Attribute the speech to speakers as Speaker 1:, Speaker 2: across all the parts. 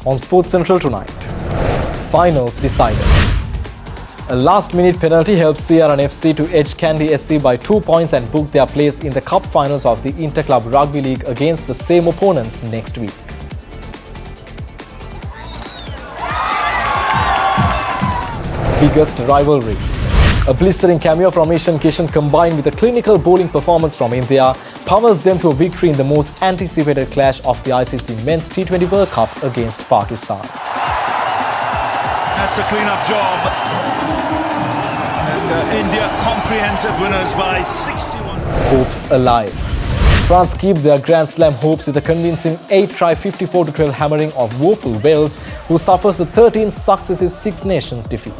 Speaker 1: on Sports Central tonight. Finals decided. A last-minute penalty helped CRN to edge Kandy SC by 2 points and book their place in the Cup finals of the Inter-Club Rugby League against the same opponents next week. Biggest rivalry. A blistering cameo from Ishan Kishan combined with a clinical bowling performance from India powers them to a victory in the most anticipated clash of the ICC Men's T20 World Cup against Pakistan.
Speaker 2: That's a clean-up job. And India comprehensive winners by 61.
Speaker 1: Hopes alive. France keep their Grand Slam hopes with a convincing 8-try 54-12 hammering of woeful Wales, who suffers the 13th successive Six Nations defeat.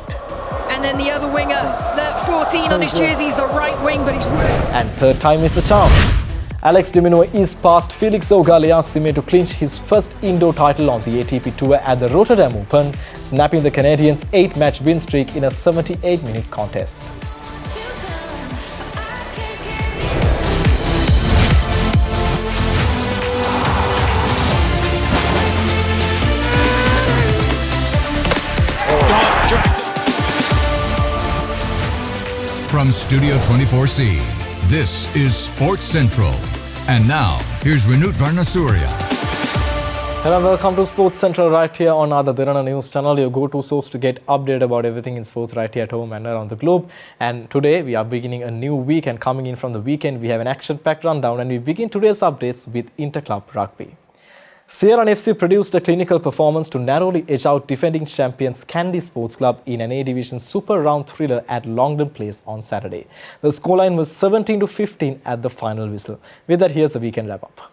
Speaker 3: And then the other winger, the 14 on his jersey, is the right wing, but he's...
Speaker 1: And third time is the charm. Alex de Minaur is past Felix Auger-Aliassime to clinch his first indoor title on the ATP Tour at the Rotterdam Open, snapping the Canadians' 8-match win streak in a 78-minute contest.
Speaker 4: From Studio 24C, this is Sports Central. And now, here's Vinut Varnasurya.
Speaker 1: Hello and welcome to Sports Central right here on the Derana News channel, your go-to source to get updated about everything in sports right here at home and around the globe. And today, we are beginning a new week, and coming in from the weekend, we have an action-packed rundown, and we begin today's updates with Inter-Club Rugby. CRN produced a clinical performance to narrowly edge out defending champions Kandy Sports Club in an A-Division Super Round thriller at Longdon Place on Saturday. The scoreline was 17-15 at the final whistle. With that, here's the weekend wrap-up.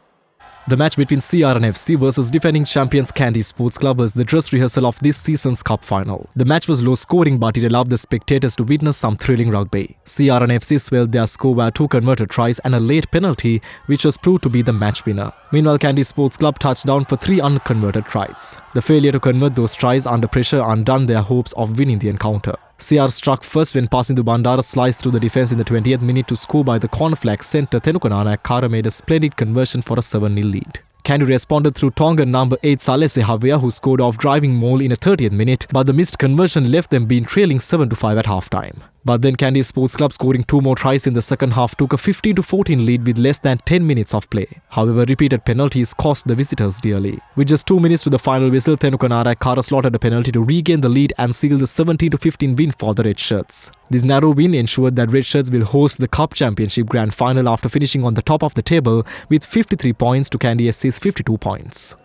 Speaker 1: The match between CRN versus defending champions Kandy Sports Club was the dress rehearsal of this season's cup final. The match was low scoring, but it allowed the spectators to witness some thrilling rugby. CRN swelled their score by 2 converted tries and a late penalty, which was proved to be the match winner. Meanwhile, Kandy Sports Club touched down for 3 unconverted tries. The failure to convert those tries under pressure undone their hopes of winning the encounter. CR struck first when passing to Bandara sliced through the defence in the 20th minute to score by the corner flag centre Thenukanana. Kara made a splendid conversion for a 7-0 lead. Kandy responded through Tongan number 8 Salese Havea, who scored off driving maul in a 30th minute, but the missed conversion left them being trailing 7-5 at half-time. But then Kandy Sports Club, scoring 2 more tries in the second half, took a 15-14 lead with less than 10 minutes of play. However, repeated penalties cost the visitors dearly. With just 2 minutes to the final whistle, Thenukanara Kara slotted a penalty to regain the lead and seal the 17-15 win for the Red Shirts. This narrow win ensured that Red Shirts will host the Cup Championship Grand Final after finishing on the top of the table with 53 points to Kandy SC's 52 points.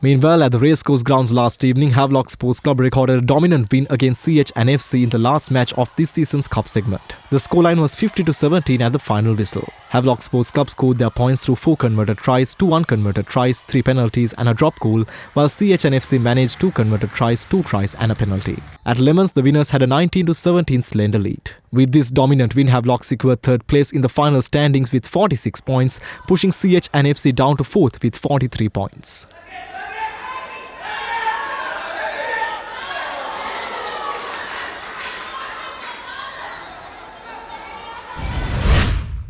Speaker 1: Meanwhile, at the racecourse grounds last evening, Havelock Sports Club recorded a dominant win against CHNFC in the last match of this season's cup segment. The scoreline was 50-17 at the final whistle. Havelock Sports Club scored their points through 4 converted tries, 2 unconverted tries, 3 penalties and a drop goal, while CHNFC managed 2 converted tries, 2 tries and a penalty. At Lemons, the winners had a 19-17 slender lead. With this dominant win, Havelock secured 3rd place in the final standings with 46 points, pushing CHNFC down to 4th with 43 points.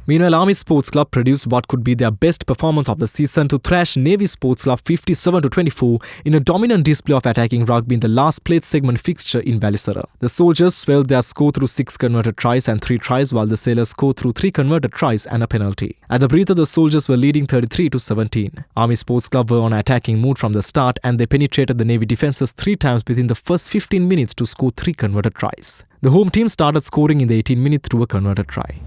Speaker 1: Meanwhile, Army Sports Club produced what could be their best performance of the season to thrash Navy Sports Club 57-24 in a dominant display of attacking rugby in the last played segment fixture in Balisara. The soldiers swelled their score through 6 converted tries and 3 tries, while the sailors scored through 3 converted tries and a penalty. At the breather, the soldiers were leading 33-17. Army Sports Club were on attacking mood from the start, and they penetrated the Navy defences 3 times within the first 15 minutes to score 3 converted tries. The home team started scoring in the 18th minute through a converted try.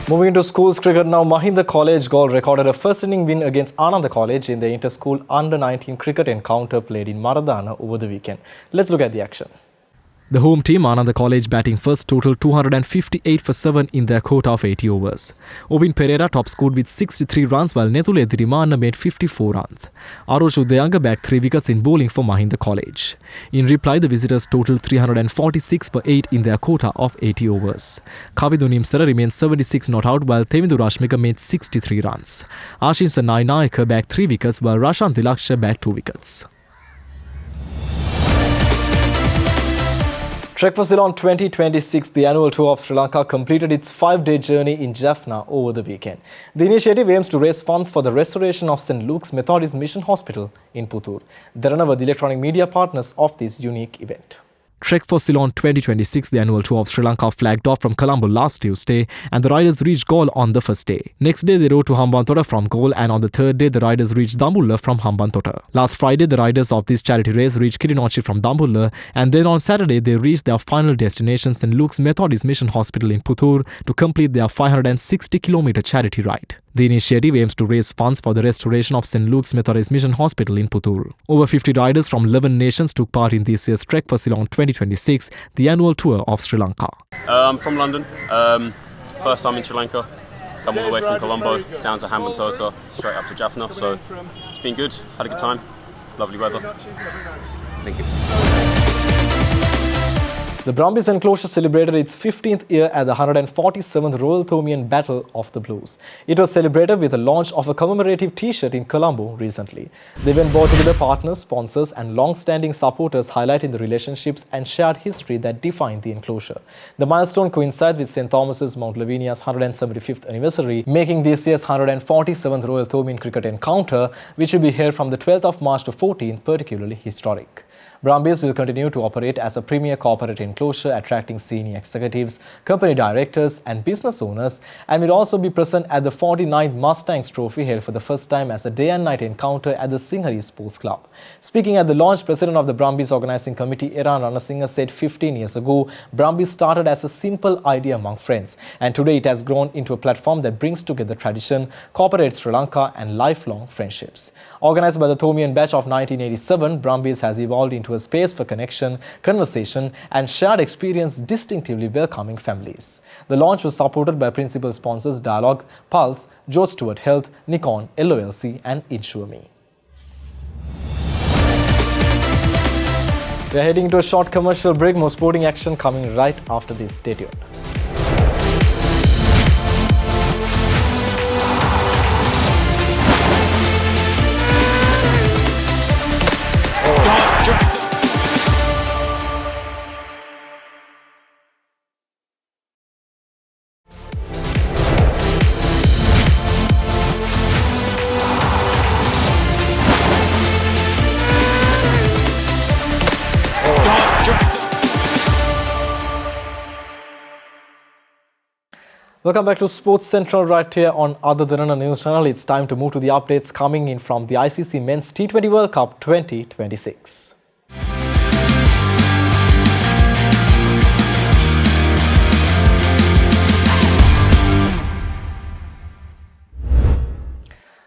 Speaker 1: Moving into schools cricket now, Mahinda College Galle recorded a first-inning win against Ananda College in the inter-school under-19 cricket encounter played in Maradana over the weekend. Let's look at the action. The home team, Ananda College, batting first, total 258 for 7 in their quota of 80 overs. Obin Pereira top scored with 63 runs, while Nethule Derana made 54 runs. Arosh Udayanga bagged 3 wickets in bowling for Mahinda College. In reply, the visitors totaled 346 for 8 in their quota of 80 overs. Kavidu Nimsara remains 76 not out, while Tevindu Rashmika made 63 runs. Ashin Sanai Nayaka bagged 3 wickets, while Rashan Dilaksha bagged 2 wickets. Trek for Ceylon 2026, the annual tour of Sri Lanka, completed its 5-day journey in Jaffna over the weekend. The initiative aims to raise funds for the restoration of St. Luke's Methodist Mission Hospital in Puttur. Derana were the electronic media partners of this unique event. Trek for Ceylon 2026, the annual tour of Sri Lanka, flagged off from Colombo last Tuesday, and the riders reached Galle on the first day. Next day, they rode to Hambantota from Galle, and on the third day, the riders reached Dambulla from Hambantota. Last Friday, the riders of this charity race reached Kirinochi from Dambulla, and then on Saturday, they reached their final destination, St. Luke's Methodist Mission Hospital in Puttur, to complete their 560-kilometer charity ride. The initiative aims to raise funds for the restoration of St. Luke's Methodist Mission Hospital in Puttur. Over 50 riders from 11 nations took part in this year's Trek for Ceylon 2026, the annual tour of Sri Lanka.
Speaker 5: I'm from London. First time in Sri Lanka. Come all the way from Colombo down to Hambantota, straight up to Jaffna. So it's been good. Had a good time. Lovely weather. Thank you.
Speaker 1: The Brumbies enclosure celebrated its 15th year at the 147th Royal Thomaian Battle of the Blues. It was celebrated with the launch of a commemorative T-shirt in Colombo recently. The event brought together partners, sponsors and long-standing supporters, highlighting the relationships and shared history that defined the enclosure. The milestone coincides with St. Thomas's Mount Lavinia's 175th anniversary, making this year's 147th Royal Thomaian Cricket Encounter, which will be held from the 12th of March to 14th, particularly historic. Brumbies will continue to operate as a premier corporate enclosure, attracting senior executives, company directors and business owners, and will also be present at the 49th Mustangs Trophy, held for the first time as a day and night encounter at the Singhari Sports Club. Speaking at the launch, President of the Brumbies Organising Committee, Derana Ranasinghe, said 15 years ago, Brumbies started as a simple idea among friends, and today it has grown into a platform that brings together tradition, corporate Sri Lanka and lifelong friendships. Organised by the Thomaian batch of 1987, Brumbies has evolved into a space for connection, conversation and shared experience, distinctively welcoming families. The launch was supported by principal sponsors Dialogue, Pulse, George Stewart Health, Nikon, LOLC and Insure Me. We are heading to a short commercial break. More sporting action coming right after this. Stay tuned. Welcome back to Sports Central right here on Ada Derana News Channel. It's time to move to the updates coming in from the ICC Men's T20 World Cup 2026.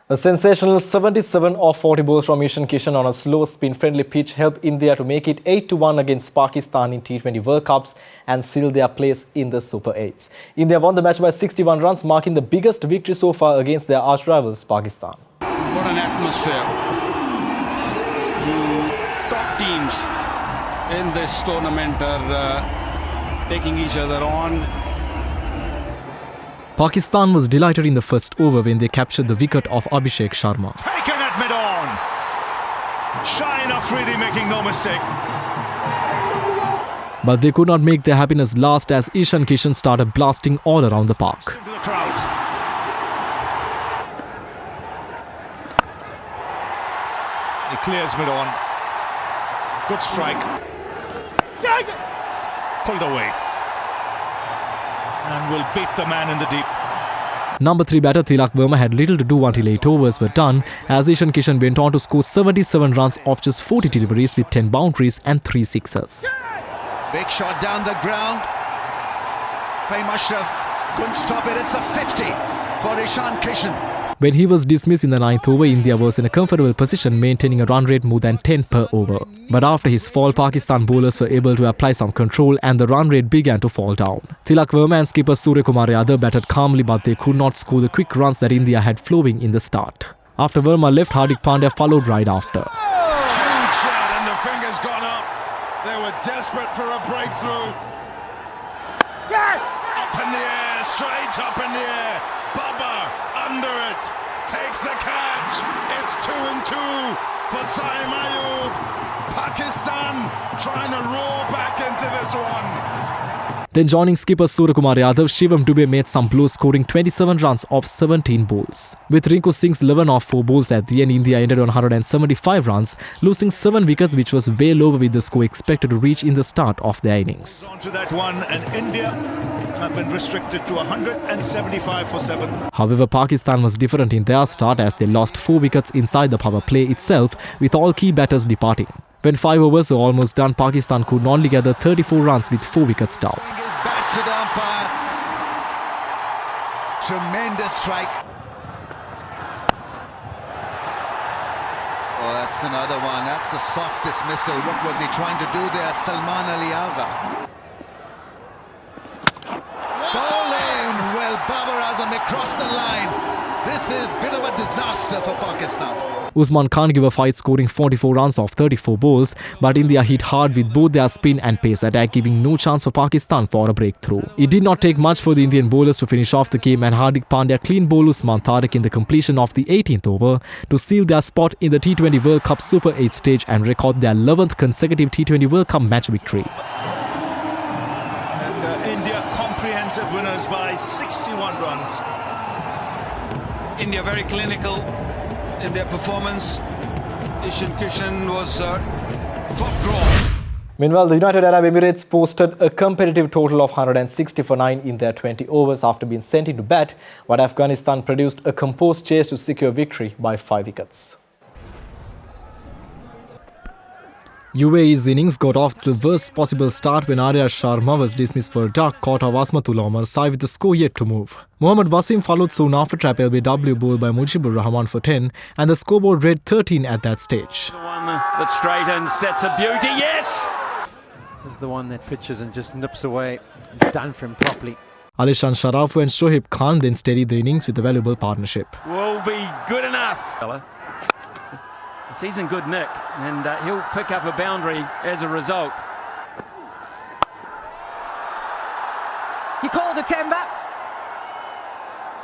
Speaker 1: A sensational 77 off 40 balls from Ishan Kishan on a slow spin-friendly pitch helped India to make it 8-1 against Pakistan in T20 World Cups and seal their place in the Super 8s. India won the match by 61 runs, marking the biggest victory so far against their arch-rivals Pakistan.
Speaker 2: What an atmosphere. Two top teams in this tournament are taking each other on.
Speaker 1: Pakistan was delighted in the first over when they captured the wicket of Abhishek Sharma.
Speaker 2: Taken at mid-on. Shine Afridi making no mistake.
Speaker 1: But they could not make their happiness last as Ishan Kishan started blasting all around the park.
Speaker 2: Into the crowd. He clears mid-on. Good strike. Pulled away. And will beat the man in the deep.
Speaker 1: Number 3 batter Tilak Verma had little to do until 8 overs were done, as Ishan Kishan went on to score 77 runs off just 40 deliveries with 10 boundaries and 3 sixers.
Speaker 6: Big shot down the ground. Fahim Ashraf couldn't stop it. It's a 50 for Ishan Kishan.
Speaker 1: When he was dismissed in the 9th over, India was in a comfortable position, maintaining a run rate more than 10 per over. But after his fall, Pakistan bowlers were able to apply some control and the run rate began to fall down. Tilak Verma and skipper Suryakumar Yadav batted calmly, but they could not score the quick runs that India had flowing in the start. After Verma left, Hardik Pandya followed right after.
Speaker 2: Huge shot and the fingers gone up. They were desperate for a breakthrough. Up in the air, straight up in the air. Baba under it, takes the catch. It's 2-2 for Saim Ayub. Pakistan trying to roar back into this one. Then joining skipper Suryakumar Yadav, Shivam Dube made some blows, scoring 27 runs off 17 balls. With Rinku Singh's 11 off 4 balls at the end, India ended on 175 runs, losing 7 wickets, which was way lower with the score expected to reach in the start of the innings.
Speaker 7: On to that one, and India have been restricted to 175 for 7.
Speaker 1: However, Pakistan was different in their start as they lost 4 wickets inside the power play itself, with all key batters departing. When 5 overs were almost done, Pakistan could only gather 34 runs with 4 wickets down.
Speaker 6: Back to the umpire. Tremendous strike. Oh, that's another one. That's the soft dismissal. What was he trying to do there? Salman Ali Agha. Bowling! Well, Babar Azam across the line. This is a bit of a disaster for Pakistan.
Speaker 1: Usman Khan gave a fight, scoring 44 runs off 34 balls, but India hit hard with both their spin and pace attack, giving no chance for Pakistan for a breakthrough. It did not take much for the Indian bowlers to finish off the game, and Hardik Pandya clean bowled Usman Tariq in the completion of the 18th over to seal their spot in the T20 World Cup Super 8 stage and record their 11th consecutive T20 World Cup match victory.
Speaker 7: And India comprehensive winners by 61 runs.
Speaker 2: India very clinical in their performance. Ishan Kishan was top draw.
Speaker 1: Meanwhile, the United Arab Emirates posted a competitive total of 160 for 9 in their 20 overs after being sent into bat, but Afghanistan produced a composed chase to secure victory by 5 wickets. UAE's innings got off to the worst possible start when Arya Sharma was dismissed for a duck caught of Asmatul Omar side with the score yet to move. Mohammad Wasim followed soon after trap LBW bowled by Mujibur Rahman for 10 and the scoreboard read 13 at that stage.
Speaker 8: The one that straight and sets a beauty, yes!
Speaker 9: This is the one that pitches and just nips away. It's done for him properly.
Speaker 1: Alishan Sharafu and Shoaib Khan then steadied the innings with a valuable partnership.
Speaker 8: Will be good enough. He's in good nick and he'll pick up a boundary as a result.
Speaker 3: You call the timber.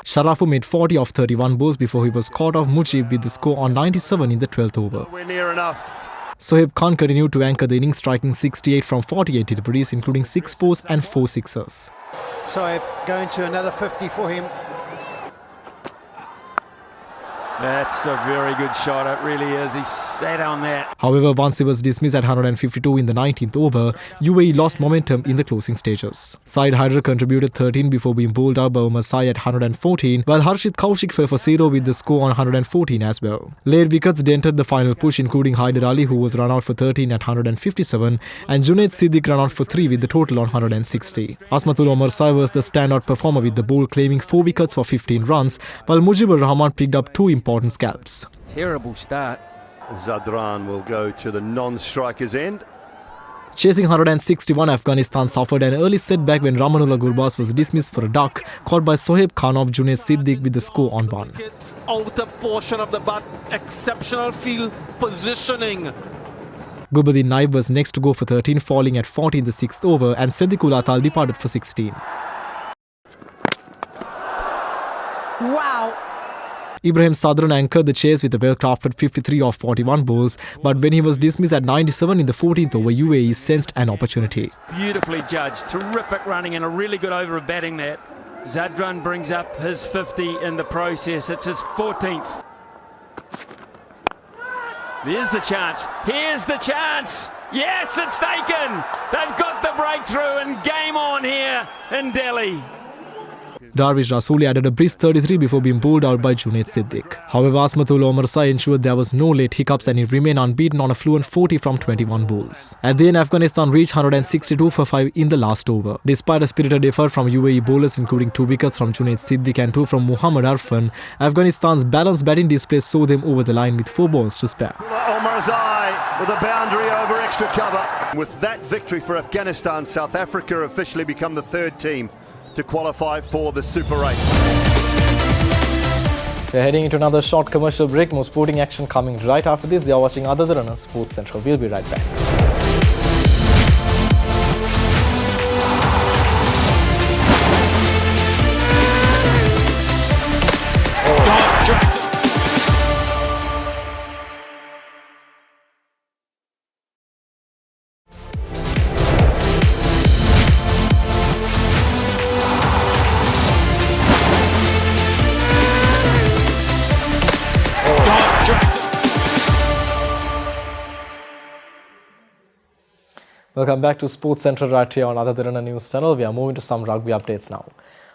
Speaker 1: Sharafu made 40 off 31 balls before he was caught off Mujib with the score on 97 in the 12th over.
Speaker 7: We're near enough.
Speaker 1: Sohaib Khan continued to anchor the innings, striking 68 from 48 deliveries, including 6 fours and 4 sixers.
Speaker 9: So going to another 50 for him.
Speaker 8: That's a very good shot, it really is. He sat on that.
Speaker 1: However, once he was dismissed at 152 in the 19th over, UAE lost momentum in the closing stages. Saeed Haider contributed 13 before being bowled out by Umar Sai at 114, while Harshit Kaushik fell for 0 with the score on 114 as well. Late wickets dented the final push, including Haider Ali, who was run out for 13 at 157, and Junaid Siddiq ran out for 3 with the total on 160. Asmatul Omar Sai was the standout performer with the bowl claiming 4 wickets for 15 runs, while Mujibur Rahman picked up 2 important scalps.
Speaker 8: Terrible start.
Speaker 10: Zadran will go to the non-striker's end.
Speaker 1: Chasing 161, Afghanistan suffered an early setback when Ramanullah Gurbaz was dismissed for a duck, caught by Sohaib Khan of Junaid Siddiq with the score on 1.
Speaker 11: Outer portion of the bat, exceptional field positioning.
Speaker 1: Gulbuddin Naib was next to go for 13, falling at 40 in the 6th over, and Siddiqul Atal departed for 16.
Speaker 3: Wow.
Speaker 1: Ibrahim Sadran anchored the chase with a well-crafted 53 off 41 balls, but when he was dismissed at 97 in the 14th over, UAE sensed an opportunity.
Speaker 8: Beautifully judged, terrific running and a really good over of batting that. Zadran brings up his 50 in the process, it's his 14th. There's the chance, here's the chance! Yes, it's taken! They've got the breakthrough and game on here in Delhi.
Speaker 1: Darvish Rasooli added a brisk 33 before being bowled out by Junaid Siddique. However, Asmatul Omarsai ensured there was no late hiccups and he remained unbeaten on a fluent 40 from 21 bowls. At the end, Afghanistan reached 162 for 5 in the last over. Despite a spirited effort from UAE bowlers including 2 wickets from Junaid Siddique and 2 from Muhammad Arfan, Afghanistan's balanced batting display saw them over the line with 4 balls to spare.
Speaker 10: Omarzai with a boundary over extra cover. With that victory for Afghanistan, South Africa officially become the third team to qualify for the Super 8.
Speaker 1: We're heading into another short commercial break. More sporting action coming right after this. You're watching Ada Derana Sports Central. We'll be right back. Welcome back to Sports Central right here on Ada Derana News Channel. We are moving to some rugby updates now.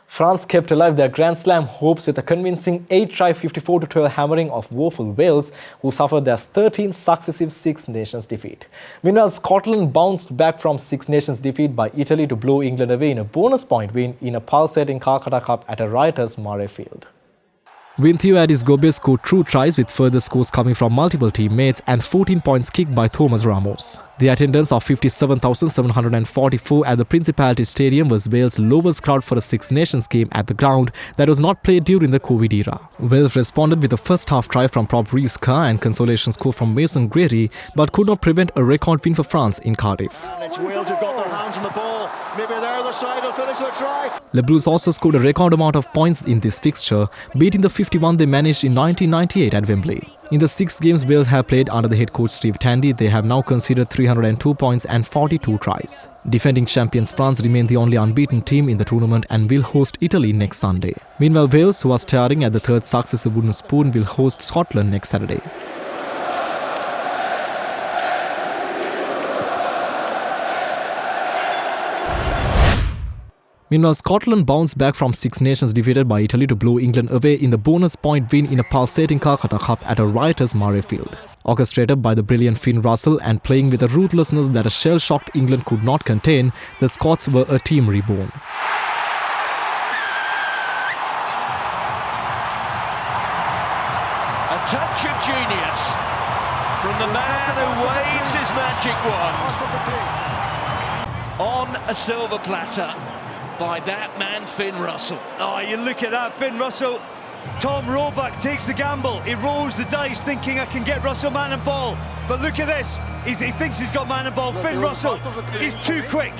Speaker 1: France kept alive their Grand Slam hopes with a convincing 8-try 54-12 hammering of woeful Wales, who suffered their 13th successive Six Nations defeat. Meanwhile, Scotland bounced back from Six Nations defeat by Italy to blow England away in a bonus point win in a pulsating Calcutta Cup at a riotous Murrayfield. Winthio Addis Gobet scored true tries with further scores coming from multiple teammates and 14 points kicked by Thomas Ramos. The attendance of 57,744 at the Principality Stadium was Wales' lowest crowd for a Six Nations game at the ground that was not played during the Covid era. Wales responded with a first half try from prop Rhys Carr and consolation score from Mason Grady, but could not prevent a record win for France in Cardiff.
Speaker 6: It's Wales who've got their hands on the ball. Maybe the other side will finish the try.
Speaker 1: The Blues also scored a record amount of points in this fixture, beating the 51 they managed in 1998 at Wembley. In the 6 games Wales have played under the head coach Steve Tandy, they have now conceded 302 points and 42 tries. Defending champions France remain the only unbeaten team in the tournament and will host Italy next Sunday. Meanwhile, Wales, who are staring at the third successive wooden spoon, will host Scotland next Saturday. Meanwhile, Scotland bounced back from Six Nations defeated by Italy to blow England away in the bonus point win in a pulsating Calcutta Cup at a riotous Murrayfield. Orchestrated by the brilliant Finn Russell and playing with a ruthlessness that a shell-shocked England could not contain, the Scots were a team reborn.
Speaker 8: A touch of genius from the man who waves his magic wand on a silver platter by that man Finn Russell.
Speaker 7: Oh, you look at that, Finn Russell. Tom Roebuck takes the gamble. He rolls the dice thinking I can get Russell man and ball. But look at this. He thinks he's got man and ball. Finn Russell, he's too quick.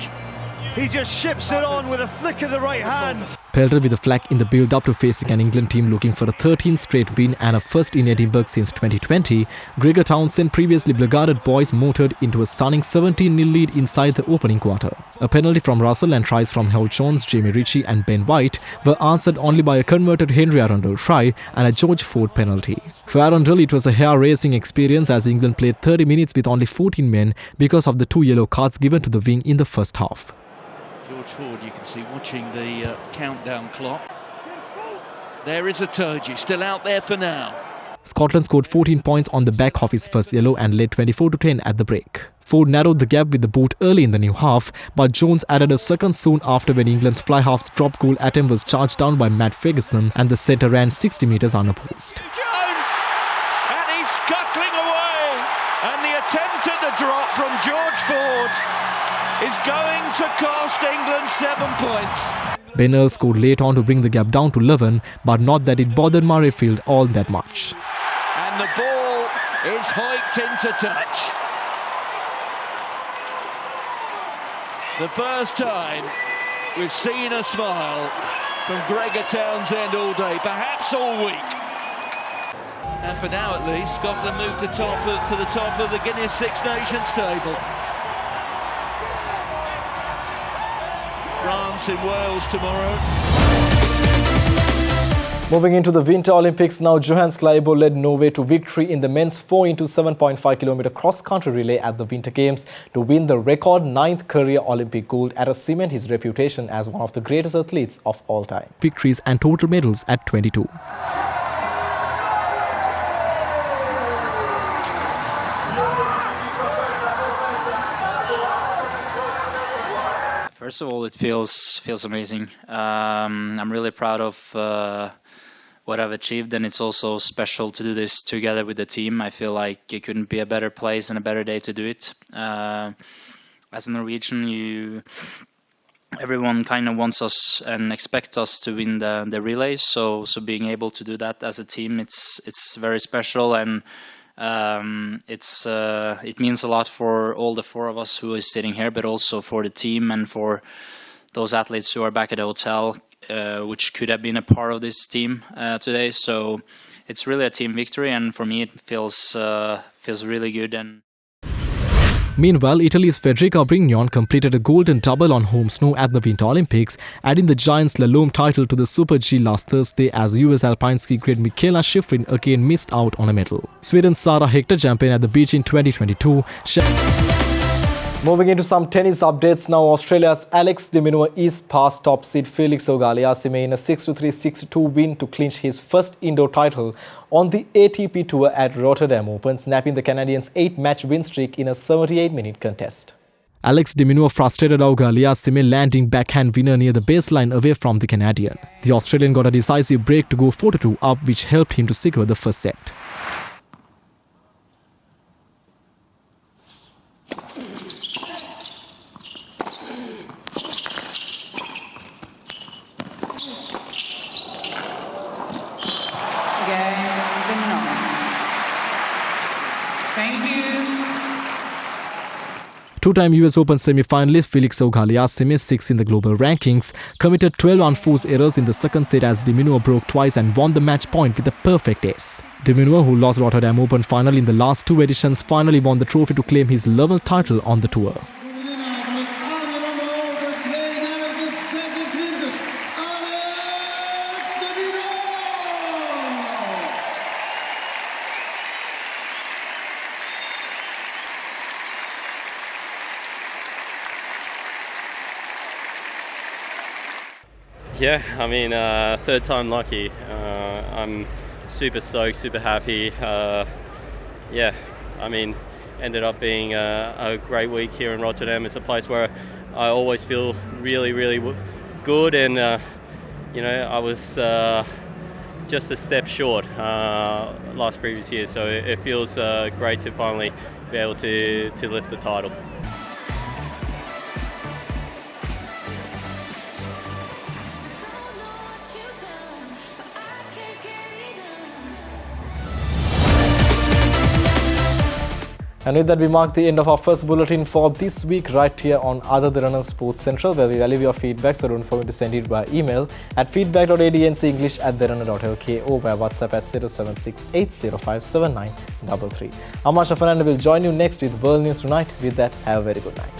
Speaker 7: He just ships it on with a flick of the right hand.
Speaker 1: Pelted with a flag in the build-up to facing an England team looking for a 13th straight win and a first in Edinburgh since 2020, Gregor Townsend previously blackguarded boys motored into a stunning 17-0 lead inside the opening quarter. A penalty from Russell and tries from Hal Jones, Jamie Ritchie and Ben White were answered only by a converted Henry Arundel try and a George Ford penalty. For Arundel, it was a hair-raising experience as England played 30 minutes with only 14 men because of the 2 yellow cards given to the wing in the first half.
Speaker 12: George Ford, you can see watching the countdown clock. There is a Turgis, still out there for now.
Speaker 1: Scotland scored 14 points on the back of his first yellow and led 24-10 at the break. Ford narrowed the gap with the boot early in the new half, but Jones added a second soon after when England's fly-half's drop goal attempt was charged down by Matt Ferguson and the centre ran 60 metres unopposed.
Speaker 8: Jones! And he's scuttling away! And the attempt at the drop from George Ford is going to cost England 7 points.
Speaker 1: Ben Earl scored late on to bring the gap down to 11, but not that it bothered Murrayfield all that much.
Speaker 8: And the ball is hiked into touch. The first time we've seen a smile from Gregor Townsend all day, perhaps all week.
Speaker 12: And for now at least, Scotland moved to the top of the Guinness Six Nations table. France in Wales tomorrow.
Speaker 1: Moving into the Winter Olympics now, Johannes Kleibo led Norway to victory in the men's 4 into 7.5 kilometer cross-country relay at the Winter Games to win the record 9th career Olympic gold and cement his reputation as one of the greatest athletes of all time.
Speaker 13: Victories and total medals at 22.
Speaker 14: First of all, it feels amazing. I'm really proud of what I've achieved, and it's also special to do this together with the team. I feel like it couldn't be a better place and a better day to do it. As a Norwegian, everyone kind of wants us and expects us to win the relays. So being able to do that as a team, it's very special, and it means a lot for all the 4 of us who is sitting here, but also for the team and for those athletes who are back at the hotel, which could have been a part of this team today. So it's really a team victory, and for me it feels really good. And
Speaker 13: meanwhile, Italy's Federica Brignon completed a golden double on home snow at the Winter Olympics, adding the giant slalom title to the Super G last Thursday as US alpine ski great Michaela Schifrin again missed out on a medal. Sweden's Sara Hector champion at the beach in 2022.
Speaker 1: Moving into some tennis updates now, Australia's Alex de Minaur is past top seed Felix Auger-Aliassime in a 6-3, 6-2 win to clinch his first indoor title on the ATP Tour at Rotterdam Open, snapping the Canadian's 8-match win streak in a 78-minute contest.
Speaker 13: Alex de Minaur frustrated Auger-Aliassime, landing backhand winner near the baseline away from the Canadian. The Australian got a decisive break to go 4-2 up, which helped him to secure the first set. Two-time US Open semi-finalist Felix Auger-Aliassime, 6th in the global rankings, committed 12 unforced errors in the second set as de Minaur broke twice and won the match point with a perfect ace. De Minaur, who lost Rotterdam Open final in the last 2 editions, finally won the trophy to claim his 11th title on the tour.
Speaker 15: Yeah, I mean, third time lucky. I'm super stoked, super happy. Yeah, I mean, ended up being a great week here in Rotterdam. It's a place where I always feel really, really good, and you know, I was just a step short last previous year, so it feels great to finally be able to lift the title.
Speaker 1: And with that, we mark the end of our first bulletin for this week right here on Ada Derana Sports Central, where we value your feedback, so don't forget to send it by email at feedback.adncenglish@derana.lk or via WhatsApp at 0768057933. Amasha Fernanda will join you next with World News Tonight. With that, have a very good night.